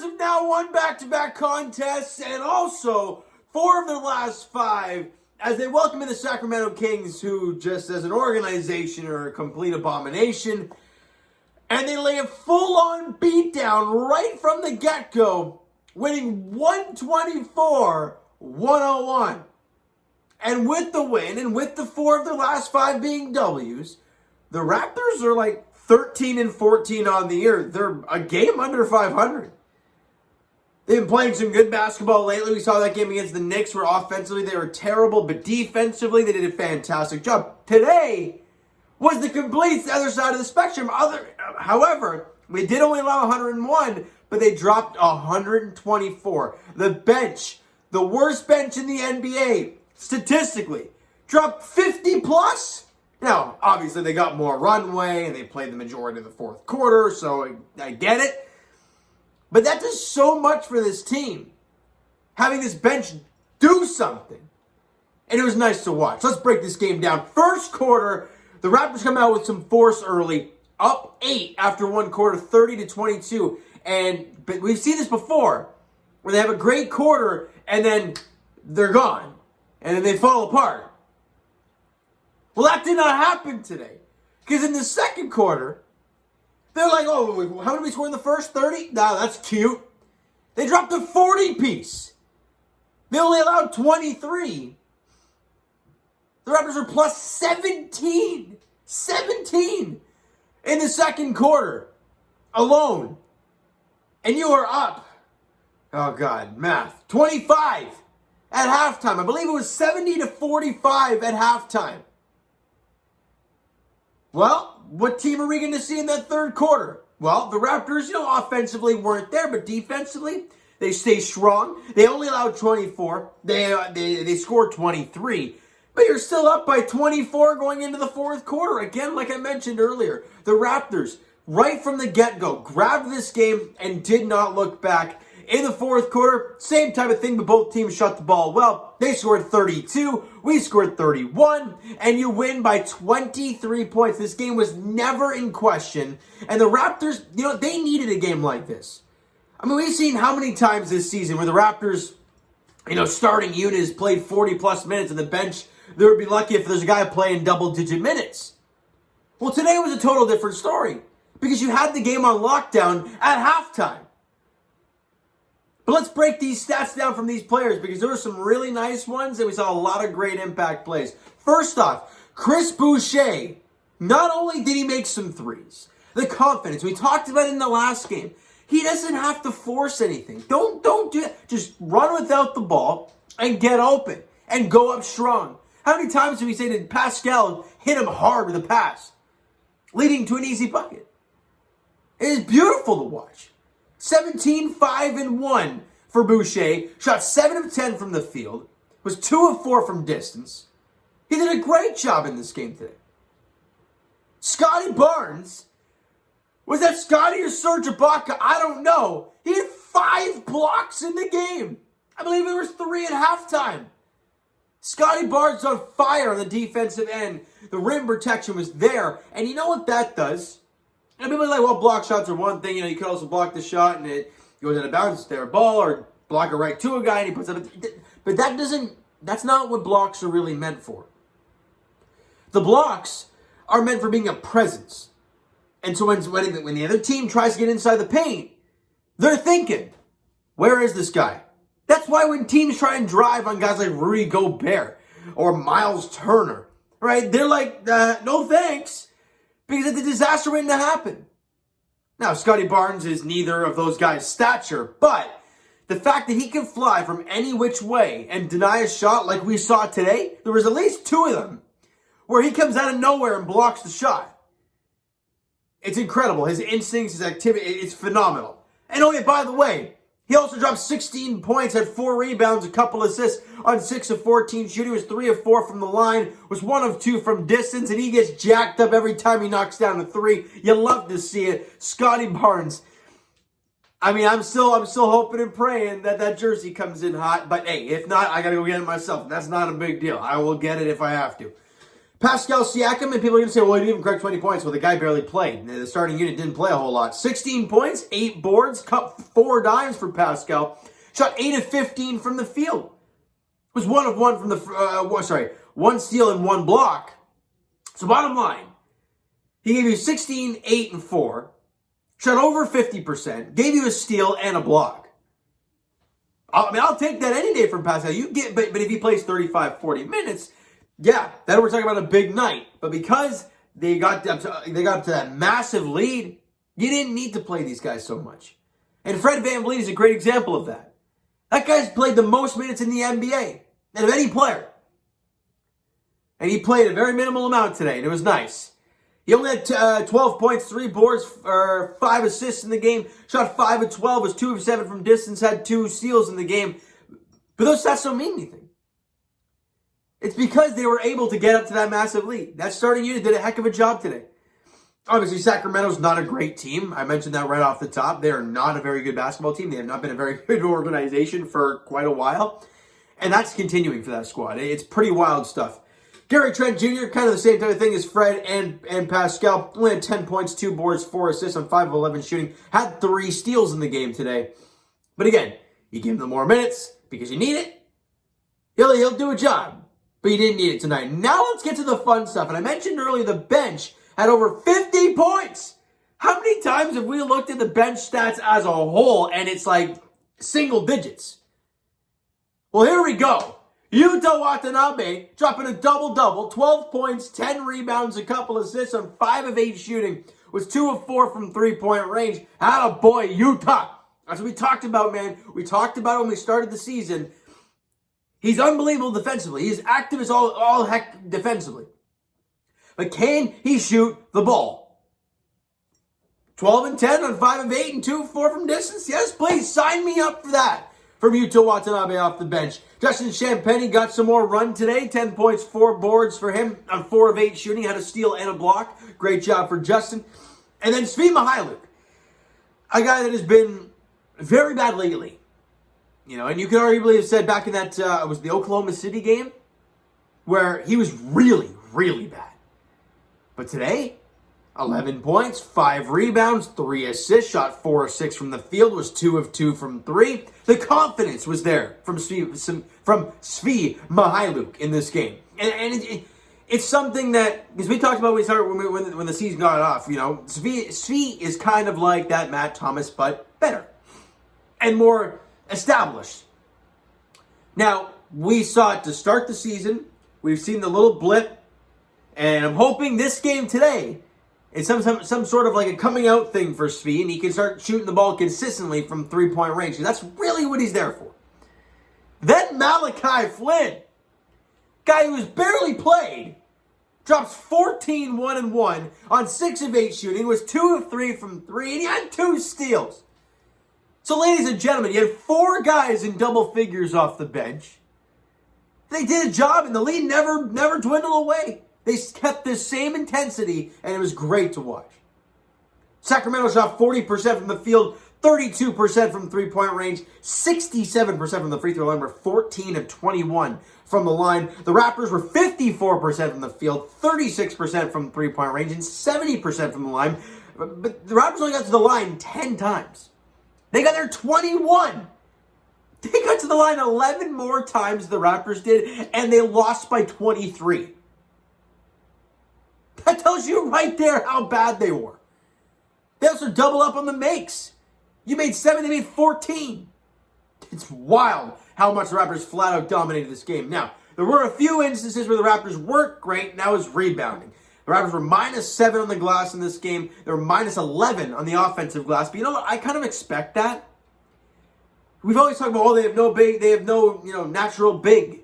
have now won back-to-back contests and also 4 of their last 5 as they welcome in the Sacramento Kings, who just as an organization are a complete abomination. And they lay a full-on beatdown right from the get-go, winning 124-101. And with the win, and with the 4 of their last 5 being W's, the Raptors are like 13-14 on the year. They're a game under 500. They've been playing some good basketball lately. We saw that game against the Knicks where offensively they were terrible, but defensively they did a fantastic job. Today was the complete other side of the spectrum. However, we did only allow 101, but they dropped 124. The bench, the worst bench in the NBA, statistically, dropped 50 plus. Now, obviously, they got more runway, and they played the majority of the fourth quarter, so I get it. But that does so much for this team, having this bench do something. And it was nice to watch. Let's break this game down. First quarter, the Raptors come out with some force early, up 8 after one quarter, 30-22. But we've seen this before, where they have a great quarter, and then they're gone. And then they fall apart. Well, that did not happen today. Because in the second quarter, they're like, oh, how did we score in the first 30? Nah, that's cute. They dropped a 40-piece. They only allowed 23. The Raptors are plus 17. 17 in the second quarter alone. And you are up. Oh, God, math. 25 at halftime. I believe it was 70-45 at halftime. Well, what team are we going to see in that third quarter? Well, the Raptors, offensively weren't there, but defensively, they stay strong. They only allowed 24. They scored 23. But you're still up by 24 going into the fourth quarter. Again, like I mentioned earlier, the Raptors, right from the get-go, grabbed this game and did not look back. In the fourth quarter, same type of thing, but both teams shot the ball well. They scored 32, we scored 31, and you win by 23 points. This game was never in question, and the Raptors, they needed a game like this. I mean, we've seen how many times this season where the Raptors, starting unit has played 40-plus minutes, and the bench, they would be lucky if there's a guy playing double-digit minutes. Well, today was a total different story, because you had the game on lockdown at halftime. But let's break these stats down from these players because there were some really nice ones and we saw a lot of great impact plays. First off, Chris Boucher, not only did he make some threes, the confidence, we talked about it in the last game. He doesn't have to force anything. Don't do it. Just run without the ball and get open and go up strong. How many times did we say that Pascal hit him hard with a pass, leading to an easy bucket? It is beautiful to watch. 17, 5, and 1 for Boucher. Shot 7 of 10 from the field. Was 2 of 4 from distance. He did a great job in this game today. Scotty Barnes. Was that Scotty or Serge Ibaka? I don't know. He had 5 blocks in the game. I believe there was 3 at halftime. Scotty Barnes on fire on the defensive end. The rim protection was there. And you know what that does? And people are like, well, block shots are one thing. You could also block the shot and it goes out of bounds, it's their ball, or block it right to a guy and he puts it up. But that's not what blocks are really meant for. The blocks are meant for being a presence. And so when the other team tries to get inside the paint, they're thinking, where is this guy? That's why when teams try and drive on guys like Rudy Gobert or Miles Turner, right, they're like, no thanks. Because it's a disaster waiting to happen. Now, Scotty Barnes is neither of those guys' stature, but the fact that he can fly from any which way and deny a shot like we saw today, there was at least 2 of them where he comes out of nowhere and blocks the shot. It's incredible. His instincts, his activity, it's phenomenal. And oh yeah, by the way, he also dropped 16 points, had 4 rebounds, a couple assists on 6 of 14 shooting. Was 3 of 4 from the line, was 1 of 2 from distance, and he gets jacked up every time he knocks down a 3. You love to see it. Scotty Barnes. I mean, I'm still hoping and praying that jersey comes in hot. But hey, if not, I gotta go get it myself. That's not a big deal. I will get it if I have to. Pascal Siakam, and people are going to say, well, he didn't even crack 20 points. Well, the guy barely played. The starting unit didn't play a whole lot. 16 points, 8 boards, cut 4 dimes for Pascal. Shot 8 of 15 from the field. Was 1 of 1 from the, 1 steal and 1 block. So bottom line, he gave you 16, 8, and 4. Shot over 50%. Gave you a steal and a block. I'll take that any day from Pascal. But if he plays 35, 40 minutes, yeah, then we're talking about a big night. But because they got up to that massive lead, you didn't need to play these guys so much. And Fred VanVleet is a great example of that. That guy's played the most minutes in the NBA out of any player. And he played a very minimal amount today, and it was nice. He only had 12 points, 3 boards, 5 assists in the game. Shot 5 of 12, was 2 of 7 from distance, had 2 steals in the game. But those stats don't mean anything. It's because they were able to get up to that massive lead. That starting unit did a heck of a job today. Obviously, Sacramento's not a great team. I mentioned that right off the top. They are not a very good basketball team. They have not been a very good organization for quite a while. And that's continuing for that squad. It's pretty wild stuff. Gary Trent Jr., kind of the same type of thing as Fred and Pascal. Only had 10 points, 2 boards, 4 assists on 5 of 11 shooting. Had 3 steals in the game today. But again, you give them more minutes because you need it. He'll do a job. But you didn't need it tonight. Now let's get to the fun stuff. And I mentioned earlier the bench had over 50 points. How many times have we looked at the bench stats as a whole and it's like single digits? Well, here we go. Yuta Watanabe dropping a double-double, 12 points, 10 rebounds, a couple assists on 5 of 8 shooting. Was 2 of 4 from three-point range. Atta boy, Yuta. That's what we talked about, man. We talked about it when we started the season. He's unbelievable defensively. He's active as all heck defensively. But can he shoot the ball? 12 and 10 on 5 of 8 and 2 of 4 from distance? Yes, please. Sign me up for that. From Yuta Watanabe off the bench. Justin Champagnie got some more run today. 10 points, 4 boards for him on 4 of 8 shooting. Had a steal and a block. Great job for Justin. And then Svi Mykhailiuk. A guy that has been very bad lately. You know, and you could arguably have said back in that, it was the Oklahoma City game, where he was really, really bad. But today, 11 points, 5 rebounds, 3 assists, shot 4 of 6 from the field, was 2 of 2 from 3. The confidence was there from Svi Mykhailiuk in this game. And it's something that, because we talked about when the season got off, you know, Svi is kind of like that Matt Thomas, but better. And more established. Now, we saw it to start the season. We've seen the little blip. And I'm hoping this game today is some sort of like a coming out thing for Svi, and he can start shooting the ball consistently from three-point range. And that's really what he's there for. Then Malachi Flynn, guy who's barely played, drops 14, 1 and 1 on 6 of 8 shooting, was 2 of 3 from 3, and he had 2 steals. So, ladies and gentlemen, you had 4 guys in double figures off the bench. They did a job, and the lead never dwindled away. They kept the same intensity, and it was great to watch. Sacramento shot 40% from the field, 32% from three-point range, 67% from the free throw line, were 14 of 21 from the line. The Raptors were 54% from the field, 36% from three-point range, and 70% from the line. But the Raptors only got to the line 10 times. They got there 21. They got to the line 11 more times the Raptors did, and they lost by 23. That tells you right there how bad they were. They also double up on the makes. You made 7, they made 14. It's wild how much the Raptors flat out dominated this game. Now, there were a few instances where the Raptors weren't great, and that was rebounding. The Raptors were -7 on the glass in this game. They were -11 on the offensive glass. But you know what? I kind of expect that. We've always talked about, they have no natural big.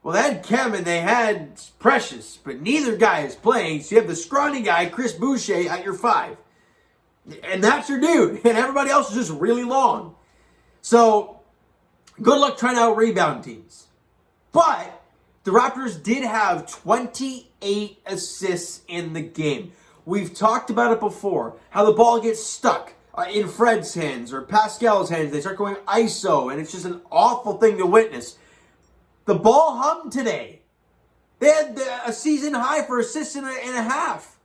Well, they had Kevin, and they had Precious, but neither guy is playing. So you have the scrawny guy, Chris Boucher, at your 5. And that's your dude. And everybody else is just really long. So, good luck trying to out-rebound teams. But the Raptors did have 28 assists in the game. We've talked about it before, how the ball gets stuck in Fred's hands or Pascal's hands. They start going ISO, and it's just an awful thing to witness. The ball hummed today. They had a season high for assists and a half.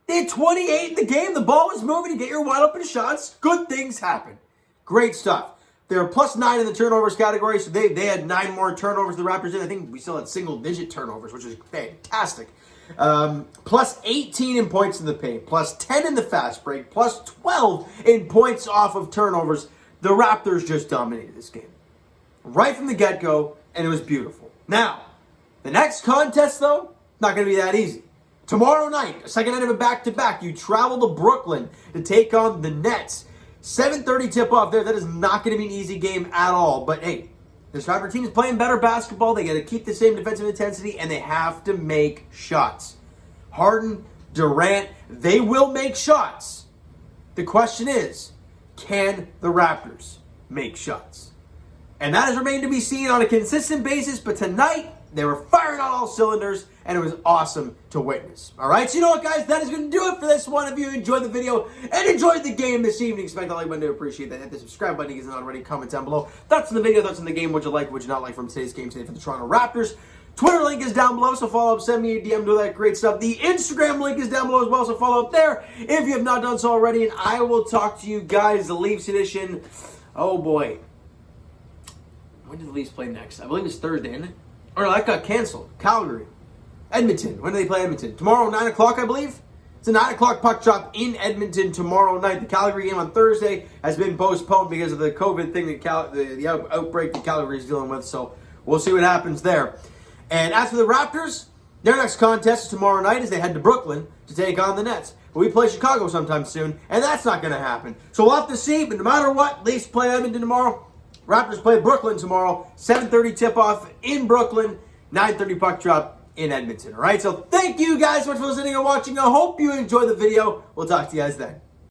They had 28 in the game. The ball was moving. You get your wide open shots. Good things happen. Great stuff. They were plus 9 in the turnovers category, so they had 9 more turnovers than the Raptors did. I think we still had single-digit turnovers, which is fantastic. Plus 18 in points in the paint, plus 10 in the fast break, plus 12 in points off of turnovers. The Raptors just dominated this game. Right from the get-go, and it was beautiful. Now, the next contest, though, not going to be that easy. Tomorrow night, a second night of a back-to-back, you travel to Brooklyn to take on the Nets. 7:30 tip-off there. That is not going to be an easy game at all. But, hey, this Raptor team is playing better basketball. They got to keep the same defensive intensity, and they have to make shots. Harden, Durant, they will make shots. The question is, can the Raptors make shots? And that has remained to be seen on a consistent basis, but tonight, they were firing on all cylinders, and it was awesome to witness. All right, so you know what, guys? That is going to do it for this one. If you enjoyed the video and enjoyed the game this evening, expect the like button to appreciate that. Hit the subscribe button if you haven't already. Comment down below. Thoughts on the video, thoughts on the game, what you like, what you not like from today's game today for the Toronto Raptors. Twitter link is down below, so follow up, send me a DM, do that great stuff. The Instagram link is down below as well, so follow up there if you have not done so already. And I will talk to you guys, the Leafs edition. Oh, boy. When do the Leafs play next? I believe it's Thursday, isn't it? Or no, that got canceled. Calgary. Edmonton. When do they play Edmonton? Tomorrow, 9 o'clock, I believe? It's a 9 o'clock puck drop in Edmonton tomorrow night. The Calgary game on Thursday has been postponed because of the COVID thing, the outbreak that Calgary is dealing with. So we'll see what happens there. And as for the Raptors, their next contest is tomorrow night as they head to Brooklyn to take on the Nets. But we play Chicago sometime soon, and that's not going to happen. So we'll have to see, but no matter what, Leafs play Edmonton tomorrow. Raptors play Brooklyn tomorrow, 7:30 tip-off in Brooklyn, 9:30 puck drop in Edmonton. All right, so thank you guys so much for listening and watching. I hope you enjoyed the video. We'll talk to you guys then.